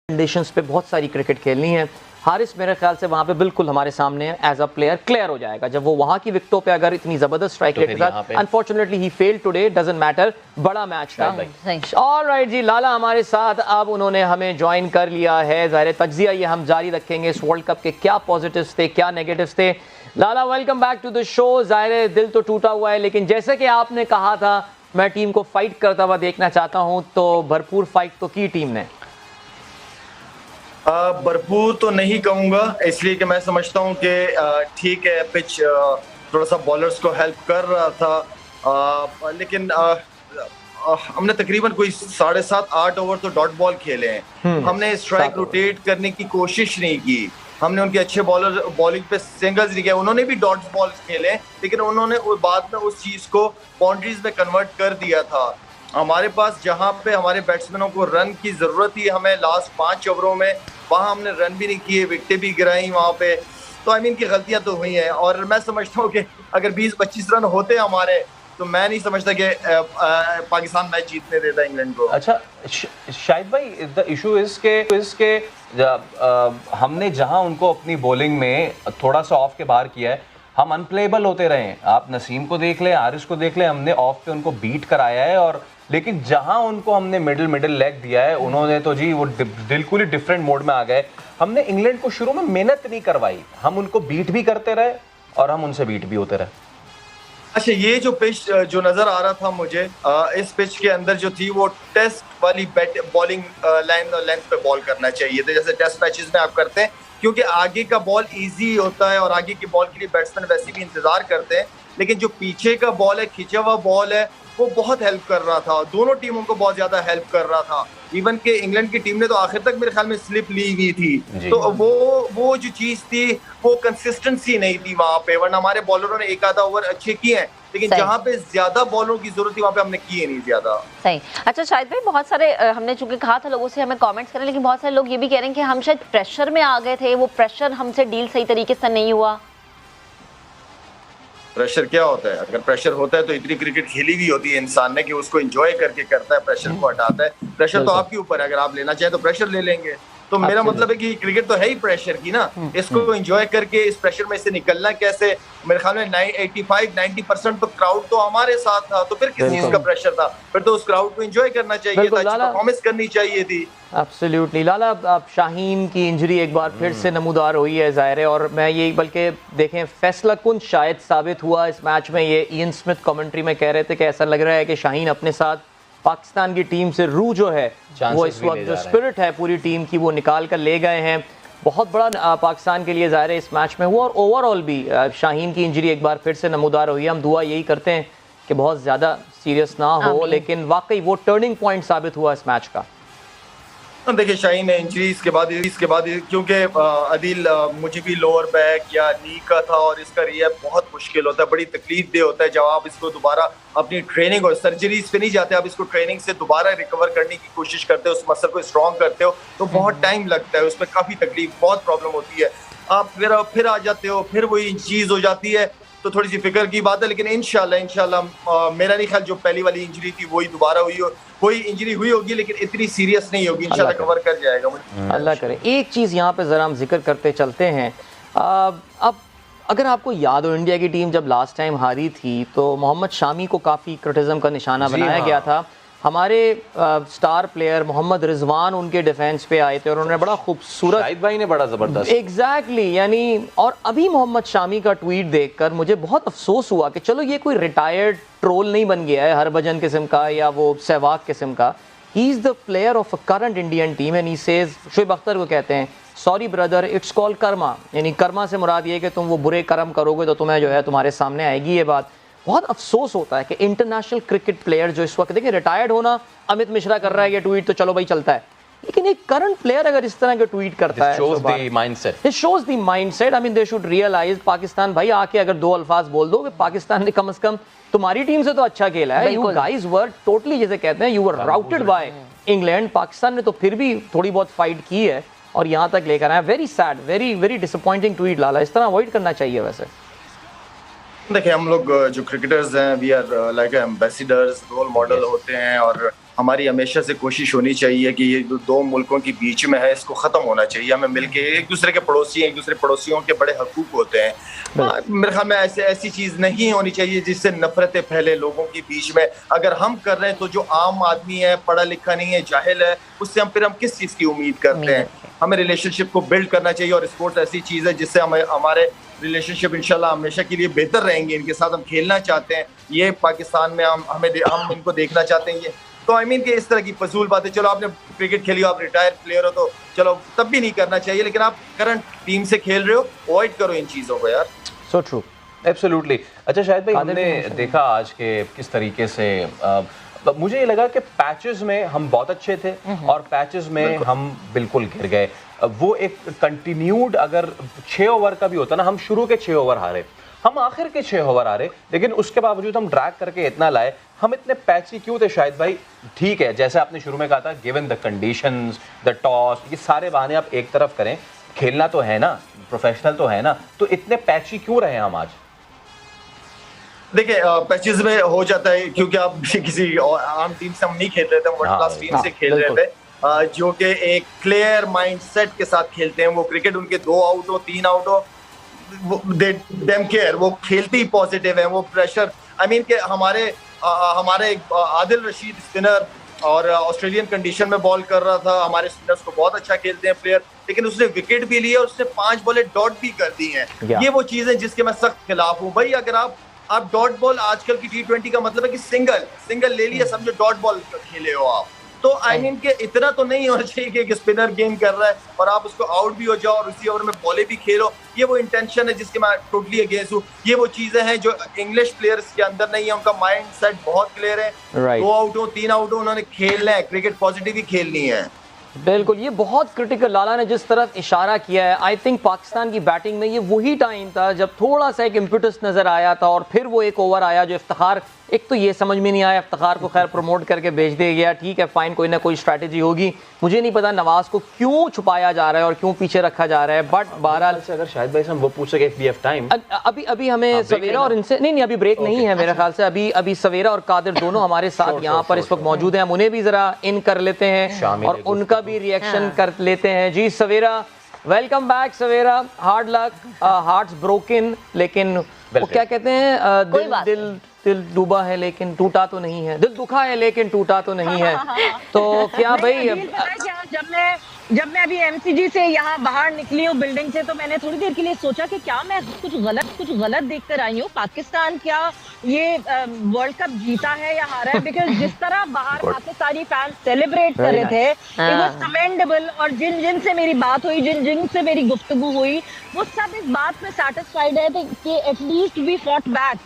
Conditions पे बहुत सारी क्रिकेट खेलनी है। हारिस मेरे ख्याल से वहाँ पे बिल्कुल हमारे सामने एज अ प्लेयर क्लियर हो जाएगा जब वो वहाँ की विकेटों पे अगर इतनी जबरदस्त स्ट्राइक रेट के साथ। Unfortunately he failed today, doesn't matter, बड़ा मैच था। ऑलराइट जी, लाला हमारे साथ अब उन्होंने हमें ज्वाइन कर लिया है। ज़ाहिर तज्जिया ये हम जारी रखेंगे इस वर्ल्ड कप के, क्या पॉजिटिव्स थे क्या नेगेटिव्स थे। लाला welcome back to the show. ज़ाहिर दिल तो टूटा हुआ है, लेकिन जैसे कि आपने कहा था मैं टीम को फाइट करता हुआ देखना चाहता हूँ, तो भरपूर फाइट तो की टीम ने। भरपूर तो नहीं कहूंगा, इसलिए कि मैं समझता हूं कि ठीक है पिच थोड़ा सा बॉलर्स को हेल्प कर रहा था, लेकिन हमने तकरीबन कोई 7.5-8 ओवर तो डॉट बॉल खेले हैं। हमने स्ट्राइक रोटेट करने की कोशिश नहीं की, हमने उनके अच्छे बॉलर बॉलिंग पे सिंगल्स नहीं किया। उन्होंने भी डॉट बॉल खेले, लेकिन उन्होंने बाद में उस चीज को बाउंड्रीज में कन्वर्ट कर दिया था। हमारे पास जहां पे हमारे बैट्समैनों को रन की जरूरत थी हमें लास्ट 5 ओवरों में, वहां हमने रन भी नहीं किए, विकेटें भी गिराई वहां पे। तो आई मीन की गलतियां तो हुई हैं, और मैं समझता हूँ कि अगर 20-25 रन होते हमारे, तो मैं नहीं समझता कि पाकिस्तान मैच जीतने देता इंग्लैंड को। अच्छा शाहिद भाई, द इशू इज के हमने जहां उनको अपनी बॉलिंग में थोड़ा सा ऑफ के बाहर किया है, हम अनप्लेएबल होते रहे हैं। आप नसीम को देख ले, हारिस को देख ले, हमने ऑफ पे उनको बीट कराया है, और लेकिन जहां उनको हमने मिडिल लेग दिया है, उन्होंने तो जी वो बिल्कुल ही डिफरेंट मोड में आ गए। हमने इंग्लैंड को शुरू में मेहनत नहीं करवाई, हम उनको बीट भी करते रहे और हम उनसे बीट भी होते रहे। अच्छा, ये जो पिच जो नजर आ रहा था मुझे, इस पिच के अंदर जो थी वो टेस्ट वाली बॉलिंग लाइन और लेंथ पे बॉल करना चाहिए था, जैसे टेस्ट मैचेस में आप करते हैं, क्योंकि आगे का बॉल इजी होता है और आगे की बॉल के लिए बैट्समैन वैसे भी इंतजार करते हैं। लेकिन जो पीछे का बॉल है, खिंचा हुआ बॉल है, वो बहुत हेल्प कर रहा था, दोनों टीमों को बहुत ज्यादा हेल्प कर रहा था। इवन के इंग्लैंड की टीम ने तो आखिर तक मेरे ख्याल में स्लिप ली हुई थी, तो वो जो चीज थी वो कंसिस्टेंसी नहीं थी वहां पे। वरना हमारे बॉलरों ने एक आधा ओवर अच्छे किए हैं, लेकिन जहां पे ज्यादा बॉलरों की जरूरत थी वहां पे हमने किए नहीं ज्यादा। सही। अच्छा शाहिद भाई, बहुत सारे हमने चूंकि कहा था लोगों से हमें कमेंट्स करें, लेकिन बहुत सारे लोग ये भी कह रहे हैं कि हम शायद प्रेशर में आ गए थे, वो प्रेशर हमसे डील सही तरीके से नहीं हुआ। प्रेशर क्या होता है? अगर प्रेशर होता है तो इतनी क्रिकेट खेली भी होती है इंसान ने कि उसको एंजॉय करके करता है, प्रेशर को हटाता है। प्रेशर तो आपके ऊपर है, अगर आप लेना चाहें तो प्रेशर ले लेंगे। तो मेरा मतलब है कि क्रिकेट तो है ही प्रेशर की ना, इसको एंजॉय करके इस प्रेशर में से निकलना कैसे। मेरे ख्याल में 85-90% तो क्राउड तो हमारे साथ था, तो फिर किस चीज का प्रेशर था? फिर तो उस क्राउड को एंजॉय करना चाहिए था, अच्छी परफॉर्मेंस करनी चाहिए थी। एब्सोल्युटली लाला, अब शाहीन की इंजरी एक बार फिर से नमूदार हुई है ज़ाहिर है, और मैं ये बल्कि देखें फैसला कुन शायद साबित हुआ इस मैच में। ये इयन स्मिथ कमेंट्री में कह रहे थे कि ऐसा लग रहा है कि शाहीन अपने साथ पाकिस्तान की टीम से रूह जो है वो इस वक्त जो स्पिरिट है पूरी टीम की वो निकाल कर ले गए हैं। बहुत बड़ा पाकिस्तान के लिए ज़ाहिर है इस मैच में हुआ, और ओवरऑल भी शाहीन की इंजरी एक बार फिर से नमूदार हुई है। हम दुआ यही करते हैं कि बहुत ज़्यादा सीरियस ना हो, लेकिन वाकई वो टर्निंग पॉइंट साबित हुआ इस मैच का। देखिए, शाहीन इंजरी इसके बाद क्योंकि अदील मुझे भी लोअर बैक या नी का था, और इसका रिहैब बहुत मुश्किल होता है, बड़ी तकलीफ दे होता है जब आप इसको दोबारा अपनी ट्रेनिंग और सर्जरीज पे नहीं जाते, आप इसको ट्रेनिंग से दोबारा रिकवर करने की कोशिश करते हो, उस मसल को स्ट्रॉन्ग करते हो, तो बहुत टाइम लगता है, उसमें काफ़ी तकलीफ बहुत प्रॉब्लम होती है। आप फिर आ जाते हो, फिर वही चीज़ हो जाती है, तो थोड़ी सी फिक्र की बात है। लेकिन इंशाल्लाह मेरा नहीं ख्याल जो पहली वाली इंजरी थी वही दोबारा कोई इंजरी हुई होगी, लेकिन इतनी सीरियस नहीं होगी, इंशाल्लाह कवर कर जाएगा। अल्लाह करे। एक चीज़ यहाँ पे ज़रा हम जिक्र करते चलते हैं। अब अगर आपको याद हो, इंडिया की टीम जब लास्ट टाइम हारी थी तो मोहम्मद शामी को काफ़ी क्रिटिसिज्म का निशाना बनाया गया था। हमारे स्टार प्लेयर मोहम्मद रिजवान उनके डिफेंस पे आए थे और उन्होंने बड़ा खूबसूरत, शाहिद भाई ने बड़ा ज़बरदस्त एग्जैक्टली यानी। और अभी मोहम्मद शामी का ट्वीट देखकर मुझे बहुत अफसोस हुआ कि चलो ये कोई रिटायर्ड ट्रोल नहीं बन गया है हरभजन किस्म का या वो सहवाग किस्म का। He is the player of a current Indian team and he says, Shoaib Akhtar को कहते हैं, sorry brother it's call Karma, यानी कर्मा से मुराद ये कि तुम वो बुरे कर्म करोगे तो तुम्हें जो है तुम्हारे सामने आएगी ये बात। बहुत अफसोस होता है कि इंटरनेशनल क्रिकेट प्लेयर जो इस वक्त, देखिए रिटायर्ड होना, अमित मिश्रा कर रहा है ये ट्वीट तो चलो भाई चलता है, लेकिन एक करंट प्लेयर अगर इस तरह के ट्वीट करता है, it shows the mindset. I mean they should realize Pakistan भाई आके अगर 2 अल्फाज बोल दो कि पाकिस्तान ने कम से कम तुम्हारी टीम से तो अच्छा खेला है, you guys were totally, जैसे कहते हैं, you were routed by England। Pakistan ने तो फिर भी थोड़ी बहुत फाइट की है और यहाँ तक लेकर आया। Very sad, very very disappointing tweet लाला, इस तरह अवॉइड करना चाहिए। वैसे देखिए, हम लोग जो क्रिकेटर्स हैं, we are like ambassadors, role model होते हैं, और हमारी हमेशा से कोशिश होनी चाहिए कि ये जो दो मुल्कों के बीच में है इसको ख़त्म होना चाहिए। हमें मिलके एक दूसरे के पड़ोसी हैं, एक दूसरे पड़ोसियों के बड़े हकूक़ होते हैं। मेरे ख्याल में ऐसी चीज़ नहीं होनी चाहिए जिससे नफरतें फैले लोगों के बीच में। अगर हम कर रहे हैं तो जो आम आदमी है, पढ़ा लिखा नहीं है, जाहिल है, उससे हम किस चीज़ की उम्मीद करते हैं? हमें रिलेशनशिप को बिल्ड करना चाहिए और स्पोर्ट्स ऐसी चीज़ है जिससे हमें हमारे रिलेशनशिप इंशाल्लाह हमेशा के लिए बेहतर रहेंगे। इनके साथ हम खेलना चाहते हैं, ये पाकिस्तान में हम इनको देखना चाहते हैं। ये तो आई मीन कि इस तरह की फजूल बातें, चलो आपने क्रिकेट खेली हो, आप रिटायर प्लेयर हो, तो चलो तब भी नहीं करना चाहिए, लेकिन आप करंट टीम से खेल रहे हो, अवॉइड करो इन चीज़ों को यार। So true, absolutely. अच्छा शाहिद भाई, हमने देखा आज के किस तरीके से मुझे ये लगा कि पैचेस में हम बहुत अच्छे थे और पैचेस में हम बिल्कुल गिर गए। वो एक कंटिन्यूड, अगर 6 ओवर का भी होता ना, हम शुरू के 6 ओवर हारे, हम आखिर के 6 ओवर हारे, लेकिन उसके बावजूद हम ड्रैग करके इतना लाए। हम इतने पैची क्यों थे शाहिद भाई? ठीक है, जैसे आपने शुरू में कहा था, given the conditions, the toss, ये सारे बहाने आप एक तरफ करें, खेलना तो है ना, प्रोफेशनल तो है ना, तो इतने पैची क्यों रहे हम आज? देखिए पैचेस में हो जाता है क्योंकि आप किसी आम टीम से हम नहीं खेल रहे थे, हम वर्ल्ड क्लास टीम से खेल रहे थे, जो कि एक क्लियर माइंडसेट के साथ खेलते हैं। वो क्रिकेट उनके 2 आउट हो, 3 आउट हो, देम केयर, वो खेलते ही पॉजिटिव है। वो प्रेशर, आई मीन कि हमारे आदिल रशीद स्पिनर और ऑस्ट्रेलियन कंडीशन में बॉल कर रहा था, हमारे स्पिनर्स को बहुत अच्छा खेलते हैं प्लेयर, लेकिन उसने विकेट भी लिया और उसने 5 बॉलें डॉट भी कर दी हैं। ये वो चीजें जिसके मैं सख्त खिलाफ हूँ भाई। अगर आप डॉट बॉल, आजकल की T20 का मतलब है कि सिंगल ले लिया, समझो डॉट बॉल खेले हो आप, तो आई मीन कि इतना तो नहीं होना चाहिए कि एक स्पिनर गेम कर रहा है और आप उसको आउट भी हो जाओ और उसी ओवर में बॉले भी खेलो। ये वो इंटेंशन है जिसके मैं टोटली अगेंस्ट हूँ। ये वो चीजें हैं जो इंग्लिश प्लेयर्स के अंदर नहीं है, उनका माइंड सेट बहुत क्लियर है। 2 आउट हो, 3 आउट हो, उन्होंने खेलना है, क्रिकेट पॉजिटिव ही खेलनी है। बिल्कुल, ये बहुत क्रिटिकल, लाला ने जिस तरफ इशारा किया है, आई थिंक पाकिस्तान की बैटिंग में ये वही टाइम था जब थोड़ा सा एक इम्पिटस नजर आया था और फिर वो एक ओवर आया जो इफ्तिखार, एक तो ये समझ में नहीं आया, इफ्तिखार को खैर प्रमोट करके भेज दिया गया, ठीक है फाइन, कोई ना कोई स्ट्रैटेजी होगी। मुझे नहीं पता नवाज को क्यों छुपाया जा रहा है और क्यों पीछे रखा जा रहा है, बट बहरहाल अगर शाहिद भाई से हम वो पूछ सके if we have time, अभी हमें सवेरा और इनसे नहीं अभी ब्रेक नहीं है मेरे ख्याल से। अभी सवेरा और कादिर दोनों हमारे साथ यहाँ पर इस वक्त मौजूद हैं, हम उन्हें भी जरा इन कर लेते हैं और उनका भी रिएक्शन कर लेते हैं। जी सवेरा, वेलकम बैक सवेरा, हार्ड लक, हार्ट्स ब्रोकन, लेकिन वो क्या कहते हैं, दिल डूबा है लेकिन टूटा तो नहीं है, दिल दुखा है लेकिन टूटा तो नहीं है। तो क्या भाई, जब मैं अभी MCG से यहाँ बाहर निकली हूँ बिल्डिंग से, तो मैंने थोड़ी देर के लिए सोचा कि क्या मैं कुछ गलत देखकर आई हूँ। पाकिस्तान क्या ये वर्ल्ड कप जीता है या हारा है? बिकॉज जिस तरह बाहर पाकिस्तानी फैंस सेलिब्रेट कर रहे थे, इट वाज कमेंडेबल। और जिन से मेरी बात हुई, जिन से मेरी गुफ्तगू हुई, वो सब इस बात में सेटिस्फाइड है कि एटलीस्ट वी फॉट बैक।